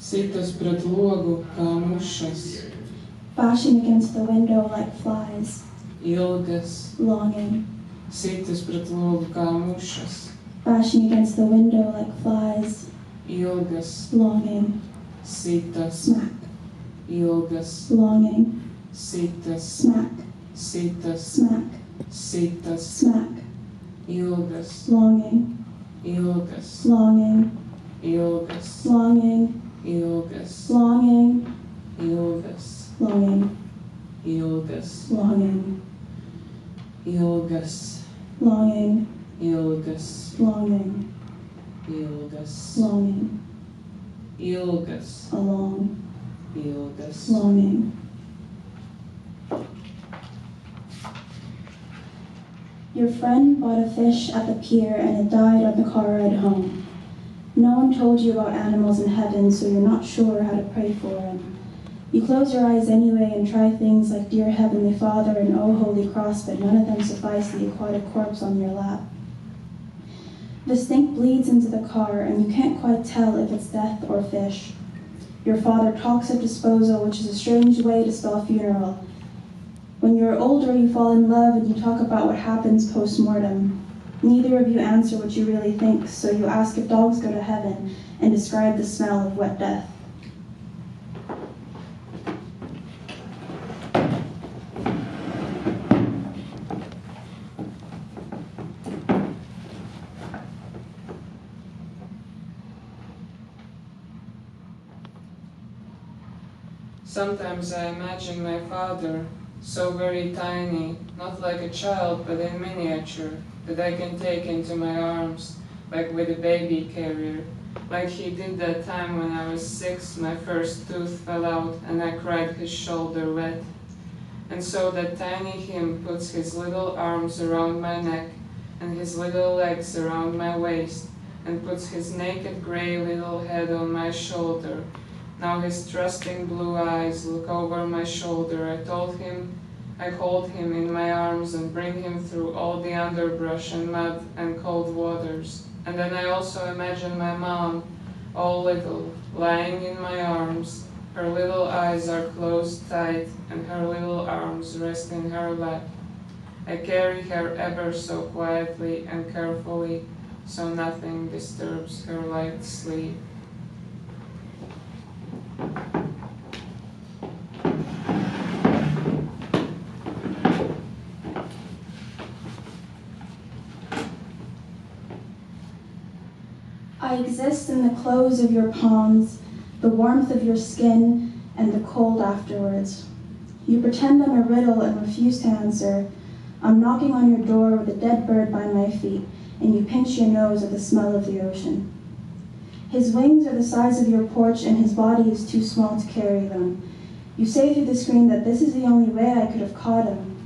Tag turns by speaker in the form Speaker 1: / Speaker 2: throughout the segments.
Speaker 1: Sitas pret logu kā mušas.
Speaker 2: Bashing against the window like flies.
Speaker 1: Ilgas.
Speaker 2: Longing.
Speaker 1: Sitas pret logu kā mušas.
Speaker 2: Bashing against the window like flies.
Speaker 1: Ilgas.
Speaker 2: Longing.
Speaker 1: Sitas.
Speaker 2: Smack.
Speaker 1: Ilgas.
Speaker 2: Longing.
Speaker 1: Sitas.
Speaker 2: Smack.
Speaker 1: Sitas.
Speaker 2: Smack.
Speaker 1: Sitas.
Speaker 2: Smack.
Speaker 1: Ilgas.
Speaker 2: Longing.
Speaker 1: Ilgas.
Speaker 2: Longing.
Speaker 1: Ilgas.
Speaker 2: Longing.
Speaker 1: Ilgas.
Speaker 2: Longing.
Speaker 1: Ilgas.
Speaker 2: Longing.
Speaker 1: Ilgas.
Speaker 2: Longing.
Speaker 1: Ilgas.
Speaker 2: Longing.
Speaker 1: Ilgas.
Speaker 2: Longing.
Speaker 1: Ilgas.
Speaker 2: Longing.
Speaker 1: Ilgas.
Speaker 2: Along.
Speaker 1: Ilgas.
Speaker 2: Longing. Your friend bought a fish at the pier and it died on the car ride home. No one told you about animals in heaven, so you're not sure how to pray for them. You close your eyes anyway and try things like Dear Heavenly Father and Oh Holy Cross, but none of them suffice the aquatic corpse on your lap. The stink bleeds into the car and you can't quite tell if it's death or fish. Your father talks of disposal, which is a strange way to spell funeral. When you're older, you fall in love and you talk about what happens post-mortem. Neither of you answer what you really think, so you ask if dogs go to heaven and describe the smell of wet death.
Speaker 1: Sometimes I imagine my father, so very tiny, not like a child but in miniature, that I can take into my arms, like with a baby carrier. Like he did that time when I was 6, my first tooth fell out and I cried his shoulder wet. And so that tiny him puts his little arms around my neck and his little legs around my waist and puts his naked gray little head on my shoulder. Now his trusting blue eyes look over my shoulder. I hold him in my arms and bring him through all the underbrush and mud and cold waters. And then I also imagine my mom, all little, lying in my arms. Her little eyes are closed tight and her little arms rest in her lap. I carry her ever so quietly and carefully, so nothing disturbs her light sleep.
Speaker 2: I exist in the close of your palms, the warmth of your skin, and the cold afterwards. You pretend I'm a riddle and refuse to answer. I'm knocking on your door with a dead bird by my feet, and you pinch your nose at the smell of the ocean. His wings are the size of your porch, and his body is too small to carry them. You say through the screen that this is the only way I could have caught him.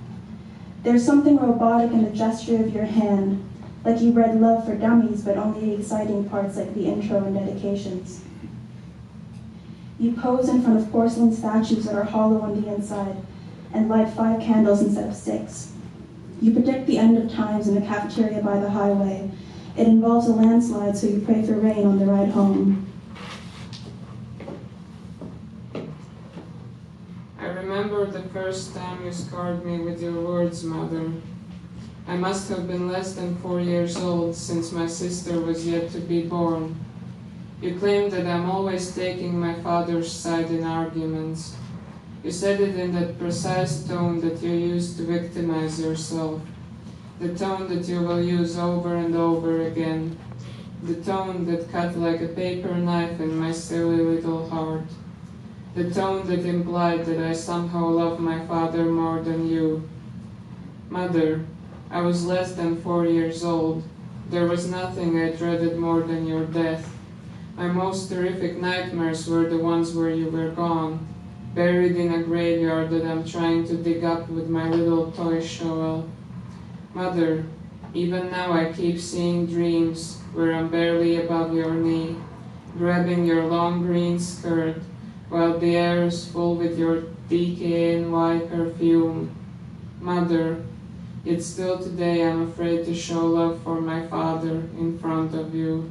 Speaker 2: There's something robotic in the gesture of your hand, like you read Love for Dummies, but only the exciting parts like the intro and dedications. You pose in front of porcelain statues that are hollow on the inside, and light 5 candles instead of 6. You predict the end of times in a cafeteria by the highway. It involves a landslide, so you pray for rain on the ride home.
Speaker 1: I remember the first time you scarred me with your words, Mother. I must have been less than 4 years old, since my sister was yet to be born. You claimed that I'm always taking my father's side in arguments. You said it in that precise tone that you use to victimize yourself, the tone that you will use over and over again, the tone that cut like a paper knife in my silly little heart, the tone that implied that I somehow love my father more than you. Mother, I was less than 4 years old. There was nothing I dreaded more than your death. My most terrific nightmares were the ones where you were gone, buried in a graveyard that I'm trying to dig up with my little toy shovel. Mother, even now I keep seeing dreams where I'm barely above your knee, grabbing your long green skirt, while the air is full with your decaying white perfume. Mother, yet still today I'm afraid to show love for my father in front of you.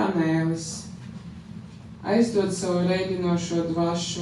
Speaker 1: Kanēlis. Aizdod savu reibinošo dvašu.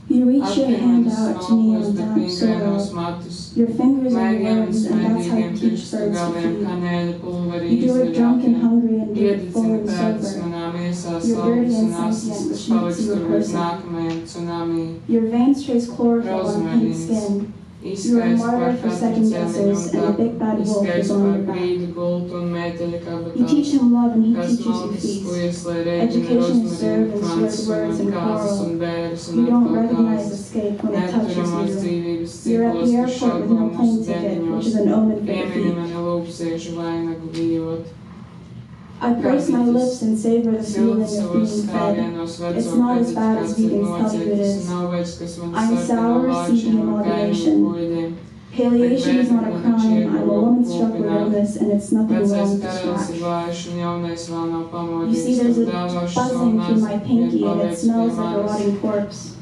Speaker 2: You reach your hand
Speaker 1: Atpakaļ
Speaker 2: out to me
Speaker 1: smalkos,
Speaker 2: on
Speaker 1: bet
Speaker 2: damp
Speaker 1: vingrainos
Speaker 2: soil.
Speaker 1: matus.
Speaker 2: Your fingers are
Speaker 1: Maigiem un
Speaker 2: worms, and that's how
Speaker 1: smaidīgiem
Speaker 2: you teach
Speaker 1: pirkstu
Speaker 2: birds to
Speaker 1: galiem
Speaker 2: feed.
Speaker 1: kanēļa pulveri
Speaker 2: You do it drunk and
Speaker 1: izveļākiem.
Speaker 2: hungry and do it full
Speaker 1: Iededzina
Speaker 2: and
Speaker 1: pēdas
Speaker 2: sober.
Speaker 1: manā miesā
Speaker 2: You're dirty
Speaker 1: saldas un
Speaker 2: and
Speaker 1: asas,
Speaker 2: sentient,
Speaker 1: kas
Speaker 2: which makes
Speaker 1: paliks
Speaker 2: you a
Speaker 1: tur līdz
Speaker 2: person.
Speaker 1: nākamajam tsunami.
Speaker 2: Your veins trace chlorophyll on pink
Speaker 1: Rozmarīns.
Speaker 2: skin. You are a
Speaker 1: Izskaists par
Speaker 2: martyr for second
Speaker 1: katru
Speaker 2: guessers,
Speaker 1: celiņu
Speaker 2: and
Speaker 1: un
Speaker 2: a big bad wolf is
Speaker 1: izskaists
Speaker 2: on
Speaker 1: par
Speaker 2: your back.
Speaker 1: grīdu gultu un mēteļa
Speaker 2: You teach
Speaker 1: kabatā.
Speaker 2: him love and he
Speaker 1: Kas
Speaker 2: teaches you
Speaker 1: malkas
Speaker 2: peace.
Speaker 1: sklijas, lai rēķina
Speaker 2: Education is served
Speaker 1: rozmarīnu,
Speaker 2: and
Speaker 1: kvantus
Speaker 2: swears words
Speaker 1: un
Speaker 2: and
Speaker 1: kāzas
Speaker 2: coral.
Speaker 1: un bēres un
Speaker 2: You don't
Speaker 1: atkal
Speaker 2: recognize
Speaker 1: kāzas.
Speaker 2: escape when it touches
Speaker 1: Neturamās
Speaker 2: you.
Speaker 1: dzīvības
Speaker 2: You're at
Speaker 1: ciklos,
Speaker 2: the
Speaker 1: kas
Speaker 2: airport with
Speaker 1: šaubo
Speaker 2: no
Speaker 1: mūsu
Speaker 2: plane ticket, which
Speaker 1: deniņos.
Speaker 2: is an omen for
Speaker 1: Piemini
Speaker 2: defeat.
Speaker 1: mani lūpsiešu vainagu vijot.
Speaker 2: I purse my lips and savor the feeling
Speaker 1: Silts
Speaker 2: of
Speaker 1: savos
Speaker 2: being fed.
Speaker 1: skāvienos veco
Speaker 2: It's not as
Speaker 1: pēdiķi,
Speaker 2: bad as
Speaker 1: kāds ir
Speaker 2: vegans tell you it
Speaker 1: nocietis,
Speaker 2: is.
Speaker 1: un nav vairs, kas man
Speaker 2: I'm
Speaker 1: sargā no
Speaker 2: sour,
Speaker 1: lāčiem
Speaker 2: seeking
Speaker 1: un
Speaker 2: moderation.
Speaker 1: kaimiņu kuģiem.
Speaker 2: Palliation is not a crime. I'm a woman struck with illness, and it's nothing
Speaker 1: Vecais
Speaker 2: wrong to
Speaker 1: karalis ir
Speaker 2: scratch.
Speaker 1: vājš, un jaunais vēl nav
Speaker 2: You
Speaker 1: pamodījis,
Speaker 2: see, there's
Speaker 1: tad
Speaker 2: a
Speaker 1: dāvāšu savu
Speaker 2: buzzing through my
Speaker 1: nazi,
Speaker 2: pinky,
Speaker 1: vien
Speaker 2: and it
Speaker 1: paliec pie
Speaker 2: smells like a
Speaker 1: manis.
Speaker 2: rotting corpse.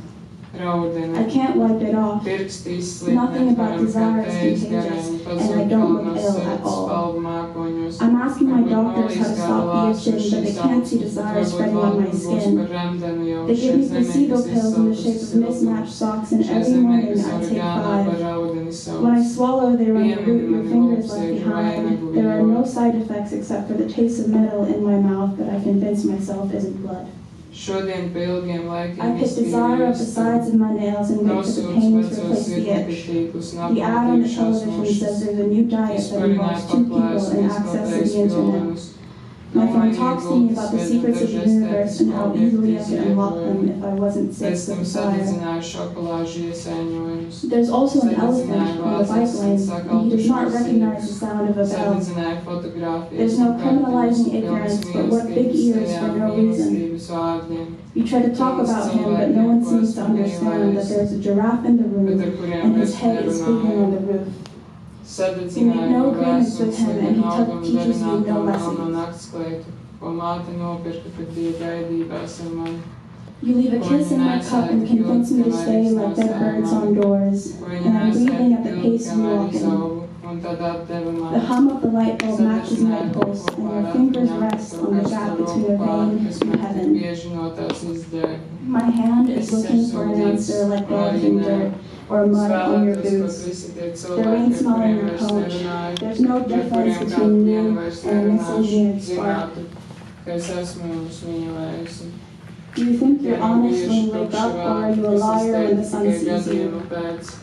Speaker 1: Raudeni.
Speaker 2: I can't wipe it off.
Speaker 1: Pirksti izslīd
Speaker 2: Nothing about
Speaker 1: netvaram, kā
Speaker 2: desire is
Speaker 1: tējas
Speaker 2: contagious,
Speaker 1: garēni,
Speaker 2: and I
Speaker 1: pazūd
Speaker 2: don't look
Speaker 1: kalnos
Speaker 2: ill at
Speaker 1: sirds
Speaker 2: all.
Speaker 1: spalvu mākoņos.
Speaker 2: I'm asking my
Speaker 1: Varbūt
Speaker 2: doctors how to
Speaker 1: nolīs
Speaker 2: stop
Speaker 1: kāda
Speaker 2: the
Speaker 1: lāča
Speaker 2: itching, but they
Speaker 1: šīs
Speaker 2: can't see
Speaker 1: augsnes,
Speaker 2: desire
Speaker 1: varbūt
Speaker 2: spreading on my
Speaker 1: valkums būs
Speaker 2: skin.
Speaker 1: par remdenu jau
Speaker 2: They give
Speaker 1: šai
Speaker 2: me
Speaker 1: zemē,
Speaker 2: placebo
Speaker 1: kas
Speaker 2: pills in the shape
Speaker 1: izsalkusi
Speaker 2: of
Speaker 1: siltumu.
Speaker 2: mismatched socks, and
Speaker 1: Šai
Speaker 2: every
Speaker 1: zemē,
Speaker 2: morning
Speaker 1: kas
Speaker 2: I take
Speaker 1: origānā par
Speaker 2: 5.
Speaker 1: raudeni
Speaker 2: When I
Speaker 1: sauc.
Speaker 2: swallow, they run the root your
Speaker 1: Piemini
Speaker 2: fingers left
Speaker 1: lūpsiešu
Speaker 2: behind.
Speaker 1: vainagu
Speaker 2: There are no
Speaker 1: vijot.
Speaker 2: side effects except for the taste of metal in my mouth that I convince myself isn't blood.
Speaker 1: Šodien pa ilgiem laikiem
Speaker 2: I pick desire up the sides of my nails and wait for the
Speaker 1: nosūc
Speaker 2: pain to
Speaker 1: vecos
Speaker 2: replace the itch.
Speaker 1: sirdsapītīklus un
Speaker 2: The ad on the
Speaker 1: apmaldījušās
Speaker 2: television says
Speaker 1: mušas.
Speaker 2: there's a new diet that
Speaker 1: Izparināja
Speaker 2: involves 2 people
Speaker 1: paklājus un
Speaker 2: and access to
Speaker 1: izplatējis
Speaker 2: the internet.
Speaker 1: pilvenus.
Speaker 2: My friend talks to me about the secrets of the universe and how easily I could unlock them
Speaker 1: objekti
Speaker 2: if I wasn't sick
Speaker 1: Pēc tam
Speaker 2: with desire.
Speaker 1: sadedzināja šokolāžu iesaiņojumus.
Speaker 2: There's also an elephant
Speaker 1: Sadedzināja
Speaker 2: on the bike
Speaker 1: vācis un
Speaker 2: lane, and he does not
Speaker 1: sakaltušos
Speaker 2: recognize the
Speaker 1: sīkus.
Speaker 2: sound of a bell.
Speaker 1: Sadedzināja fotogrāfijas
Speaker 2: There's no
Speaker 1: un
Speaker 2: criminalizing
Speaker 1: kartiņus,
Speaker 2: ignorance,
Speaker 1: pilnas
Speaker 2: but what big
Speaker 1: mīlestības
Speaker 2: ears for
Speaker 1: tajām,
Speaker 2: no reason.
Speaker 1: mīlestības vārdiem,
Speaker 2: You try to talk about him, but no one seems to understand that there's a giraffe in the
Speaker 1: bet
Speaker 2: room
Speaker 1: ar kuriem
Speaker 2: and
Speaker 1: vairs
Speaker 2: his head is bigger
Speaker 1: nerunāja.
Speaker 2: on the roof.
Speaker 1: Sadedzināja
Speaker 2: no
Speaker 1: no
Speaker 2: agreements with
Speaker 1: vēstures
Speaker 2: him, and he
Speaker 1: slimam augam
Speaker 2: teaches you
Speaker 1: darināto
Speaker 2: no
Speaker 1: melno
Speaker 2: lessons.
Speaker 1: naktskleitu, ko māte nopirka, kad bija gaidībās ar mani.
Speaker 2: You leave a kiss in my cup and convince me to stay like dead birds on doors,
Speaker 1: Ko
Speaker 2: and
Speaker 1: viņa
Speaker 2: I'm breathing
Speaker 1: nesēja
Speaker 2: at the
Speaker 1: pilni,
Speaker 2: pace you
Speaker 1: kamēr
Speaker 2: walk in.
Speaker 1: izaugu, un tad atdeva
Speaker 2: The
Speaker 1: man.
Speaker 2: hum of the light bulb matches my pulse, and your fingers rest on the gap between a vein
Speaker 1: kas
Speaker 2: and
Speaker 1: man
Speaker 2: heaven.
Speaker 1: bieži no tās izdēja.
Speaker 2: My hand is looking for an answer like garden dirt or mud on your
Speaker 1: Vēlētos, ka
Speaker 2: boots.
Speaker 1: visi tie
Speaker 2: The
Speaker 1: cilvēki,
Speaker 2: rain
Speaker 1: ar
Speaker 2: smell in
Speaker 1: kuriem
Speaker 2: your
Speaker 1: vairs
Speaker 2: coach.
Speaker 1: nerunāju,
Speaker 2: There's no
Speaker 1: ar
Speaker 2: difference
Speaker 1: kuriem kādu
Speaker 2: between
Speaker 1: dienu
Speaker 2: you
Speaker 1: vairs
Speaker 2: and a
Speaker 1: nerunāšu,
Speaker 2: messaging spark.
Speaker 1: zinātu, ka es esmu viņus mīlējusi.
Speaker 2: Do you think
Speaker 1: Tie
Speaker 2: you're
Speaker 1: nav
Speaker 2: honest when
Speaker 1: bijuši
Speaker 2: you wake
Speaker 1: tukši
Speaker 2: up, or are
Speaker 1: vārdi,
Speaker 2: you a
Speaker 1: kas
Speaker 2: liar when the
Speaker 1: izteikti
Speaker 2: sun
Speaker 1: tikai
Speaker 2: sees you?
Speaker 1: gadījumu pēc.